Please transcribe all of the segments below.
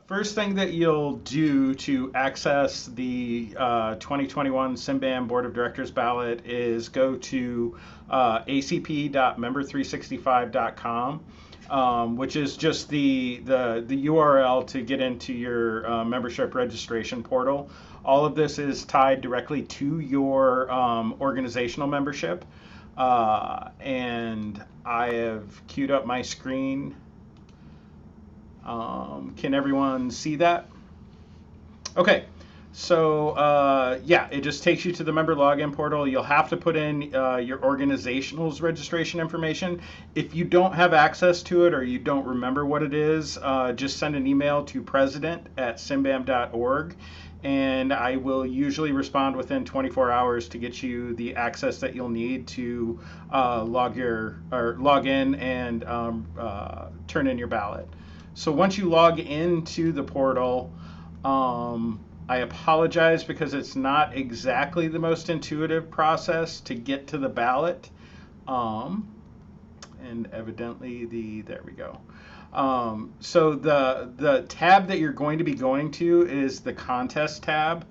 First thing that you'll do to access the 2021 CMBAM Board of Directors ballot is go to acp.member365.com, which is just the URL to get into your membership registration portal. All of this is tied directly to your organizational membership. And I have queued up my screen. Can everyone see that? Okay, so yeah, it just takes you to the member login portal. You'll have to put in your organizational's registration information. If you don't have access to it or you don't remember what it is, just send an email to president@cmbam.org, and I will usually respond within 24 hours to get you the access that you'll need to log in and turn in your ballot. So once you log into the portal, I apologize because it's not exactly the most intuitive process to get to the ballot. And evidently there we go. So the tab that you're going to be going to is the contest tab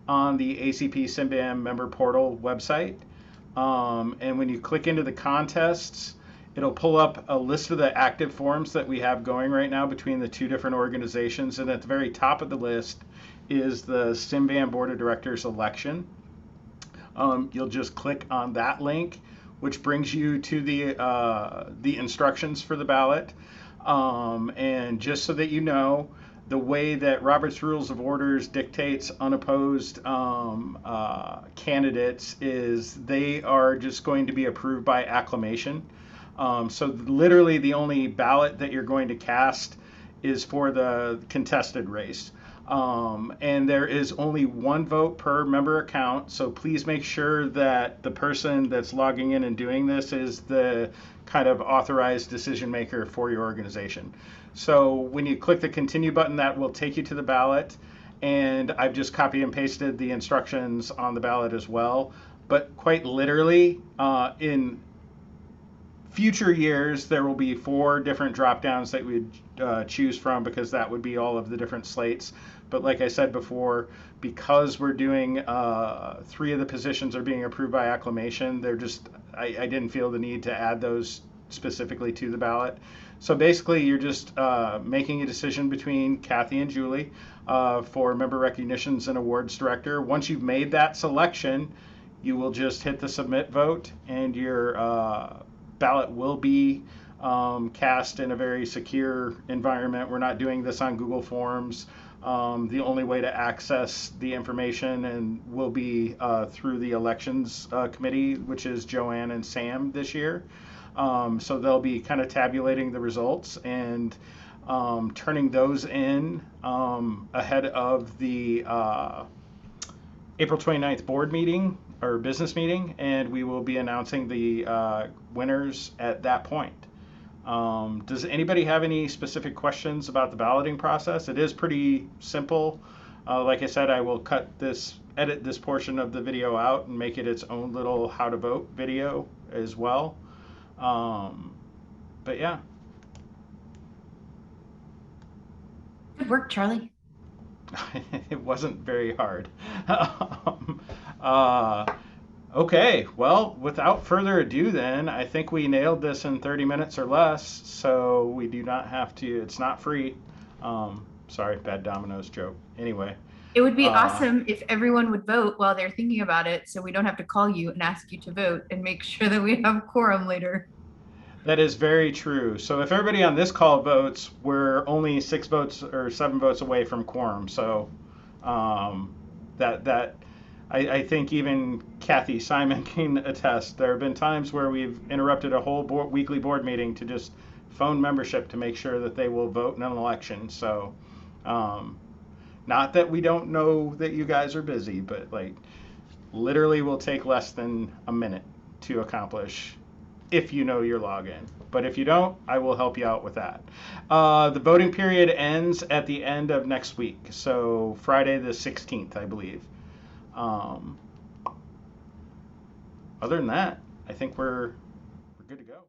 on the ACP CMBAM member portal website. And when you click into the contests, it'll pull up a list of the active forums that we have going right now between the two different organizations. And at the very top of the list is the CMBAM Board of Directors election. You'll just click on that link, which brings you to the instructions for the ballot. And just so that you know, the way that Robert's Rules of Orders dictates unopposed candidates is they are just going to be approved by acclamation. So literally the only ballot that you're going to cast is for the contested race. And there is only one vote per member account. So please make sure that the person that's logging in and doing this is the kind of authorized decision maker for your organization. So when you click the continue button, that will take you to the ballot. And I've just copy and pasted the instructions on the ballot as well. But quite literally, in future years, there will be 4 different drop downs that we'd choose from, because that would be all of the different slates. But like I said before, because we're doing 3 of the positions are being approved by acclamation, they're just, I didn't feel the need to add those specifically to the ballot. So basically, you're just making a decision between Kathy and Julie for member recognitions and awards director. Once you've made that selection, you will just hit the submit vote, and your ballot will be cast in a very secure environment. We're not doing this on Google Forms. The only way to access the information and will be through the elections committee, which is Joanne and Sam this year. So they'll be kind of tabulating the results and turning those in ahead of the April 29th board meeting or business meeting, and we will be announcing the winners at that point. Does anybody have any specific questions about the balloting process? It is pretty simple. Like I said, I will edit this portion of the video out and make it its own little how to vote video as well. But yeah. Good work, Charlie. It wasn't very hard. Okay, well, without further ado then, I think we nailed this in 30 minutes or less, so we do not have to, it's not free. Sorry, bad dominoes joke. Anyway. It would be awesome if everyone would vote while they're thinking about it, so we don't have to call you and ask you to vote and make sure that we have quorum later. That is very true. So if everybody on this call votes, we're only 6 votes or 7 votes away from quorum. So I think even Kathy Simon can attest. There have been times where we've interrupted a whole weekly board meeting to just phone membership to make sure that they will vote in an election. So not that we don't know that you guys are busy, but like literally will take less than a minute to accomplish if you know your login. But if you don't, I will help you out with that. The voting period ends at the end of next week, so Friday the 16th, I believe. Other than that, I think we're good to go.